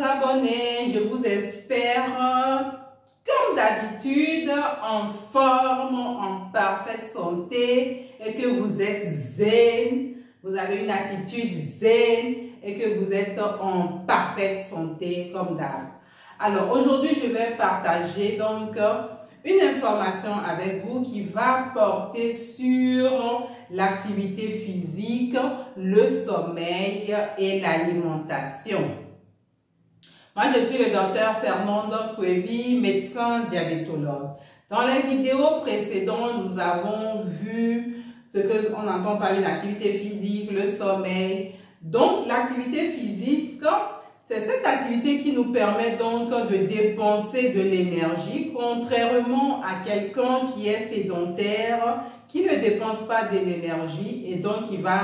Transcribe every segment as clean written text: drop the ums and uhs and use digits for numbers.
abonnés, je vous espère comme d'habitude en forme, en parfaite santé et que vous êtes zen, vous avez une attitude zen et que vous êtes en parfaite santé comme d'hab. Alors aujourd'hui je vais partager donc une information avec vous qui va porter sur l'activité physique, le sommeil et l'alimentation. Moi, je suis le docteur Fernande Kwebi, médecin diabétologue. Dans les vidéos précédentes, nous avons vu ce que on entend par une activité physique, le sommeil. Donc, l'activité physique, c'est cette activité qui nous permet donc de dépenser de l'énergie, contrairement à quelqu'un qui est sédentaire, qui ne dépense pas de l'énergie et donc qui va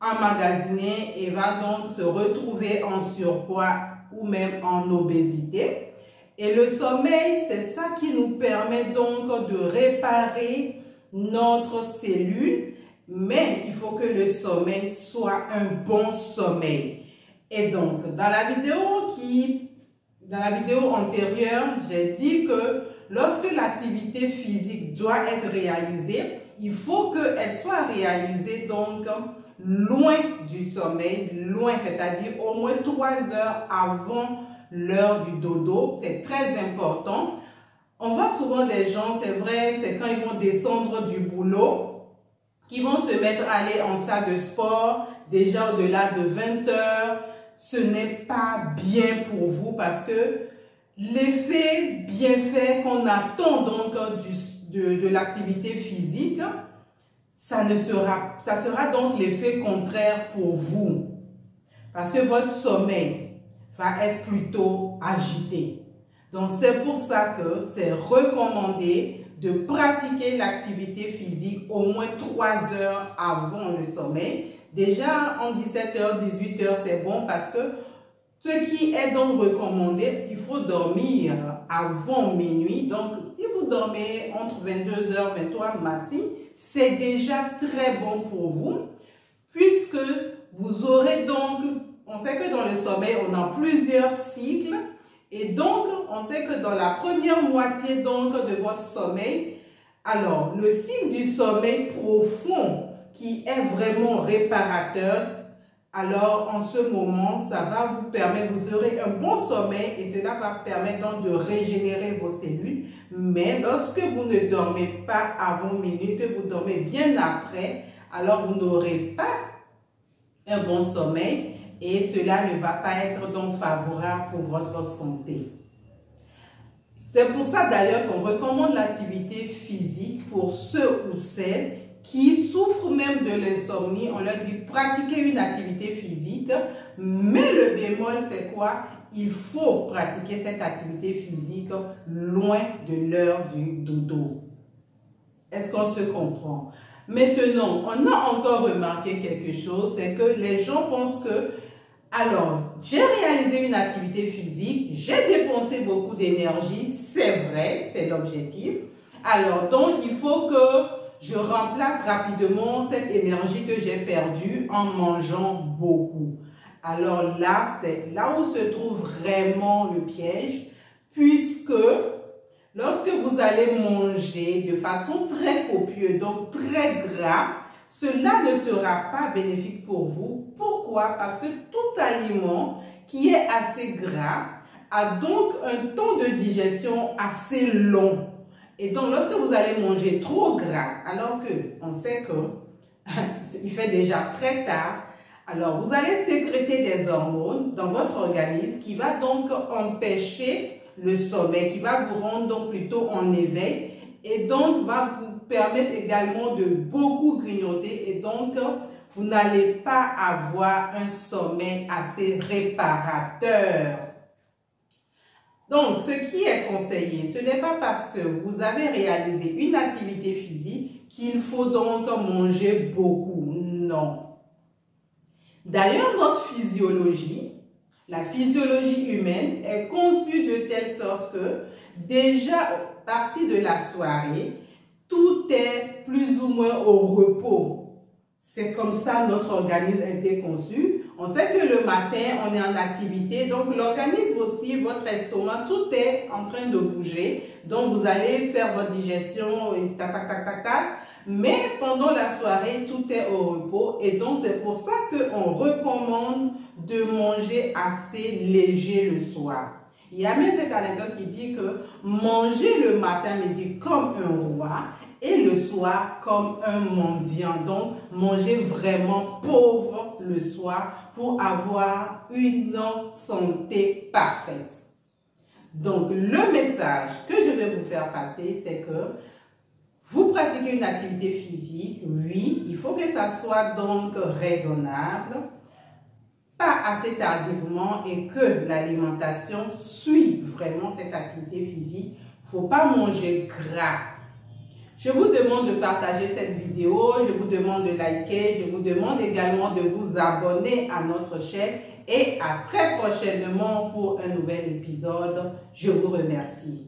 emmagasiner et va donc se retrouver en surpoids ou même en obésité. Et le sommeil, c'est ça qui nous permet donc de réparer notre cellule, mais il faut que le sommeil soit un bon sommeil. Et donc, dans la vidéo antérieure, j'ai dit que lorsque l'activité physique doit être réalisée, il faut qu'elle soit réalisée donc loin du sommeil, loin, c'est-à-dire au moins 3 heures avant l'heure du dodo. C'est très important. On voit souvent des gens, c'est vrai, c'est quand ils vont descendre du boulot, qui vont se mettre à aller en salle de sport, déjà au-delà de 20 heures. Ce n'est pas bien pour vous parce que l'effet bienfait qu'on attend donc de l'activité physique, ça sera donc l'effet contraire pour vous. Parce que votre sommeil va être plutôt agité. Donc c'est pour ça que c'est recommandé de pratiquer l'activité physique au moins 3 heures avant le sommeil. Déjà en 17h, 18h, c'est bon parce que ce qui est donc recommandé, il faut dormir avant minuit. Donc si vous dormez entre 22h, 23h maxi, c'est déjà très bon pour vous puisque vous aurez donc, on sait que dans le sommeil, on a plusieurs cycles et donc on sait que dans la première moitié donc de votre sommeil, alors le cycle du sommeil profond qui est vraiment réparateur, alors en ce moment, ça va vous permettre, vous aurez un bon sommeil et cela va permettre donc de régénérer vos cellules. Mais lorsque vous ne dormez pas avant minuit, que vous dormez bien après, alors vous n'aurez pas un bon sommeil et cela ne va pas être donc favorable pour votre santé. C'est pour ça d'ailleurs qu'on recommande l'activité physique pour ceux ou celles qui souffrent même de l'insomnie. On leur dit pratiquer une activité physique, mais le bémol c'est quoi? Il faut pratiquer cette activité physique loin de l'heure du dodo. Est-ce qu'on se comprend? Maintenant, on a encore remarqué quelque chose, c'est que les gens pensent que alors, j'ai réalisé une activité physique, j'ai dépensé beaucoup d'énergie, c'est vrai, c'est l'objectif. Alors, donc, il faut que je remplace rapidement cette énergie que j'ai perdue en mangeant beaucoup. Alors là, c'est là où se trouve vraiment le piège, puisque lorsque vous allez manger de façon très copieuse, donc très gras, cela ne sera pas bénéfique pour vous. Pourquoi? Parce que tout aliment qui est assez gras a donc un temps de digestion assez long. Et donc, lorsque vous allez manger trop gras, alors qu'on sait qu'il fait déjà très tard, alors vous allez sécréter des hormones dans votre organisme qui va donc empêcher le sommeil, qui va vous rendre donc plutôt en éveil et donc va vous permettre également de beaucoup grignoter et donc vous n'allez pas avoir un sommeil assez réparateur. Donc, ce qui est conseillé, ce n'est pas parce que vous avez réalisé une activité physique qu'il faut donc manger beaucoup. Non. D'ailleurs, notre physiologie, la physiologie humaine est conçue de telle sorte que déjà à partir de la soirée, tout est plus ou moins au repos. c'est comme ça notre organisme a été conçu. On sait que le matin, on est en activité, donc l'organisme aussi, votre estomac, tout est en train de bouger. Donc vous allez faire votre digestion et tac, tac, tac, tac, tac. Mais pendant la soirée, tout est au repos. Et donc c'est pour ça qu'on recommande de manger assez léger le soir. Il y a même cette anecdote qui dit que manger le matin, midi comme un roi et le soir comme un mendiant. Donc, manger vraiment pauvre le soir pour avoir une santé parfaite. Donc, le message que je vais vous faire passer, c'est que vous pratiquez une activité physique, oui, il faut que ça soit donc raisonnable, pas assez tardivement et que l'alimentation suit vraiment cette activité physique. Il ne faut pas manger gras. Je vous demande de partager cette vidéo, je vous demande de liker, je vous demande également de vous abonner à notre chaîne et à très prochainement pour un nouvel épisode. Je vous remercie.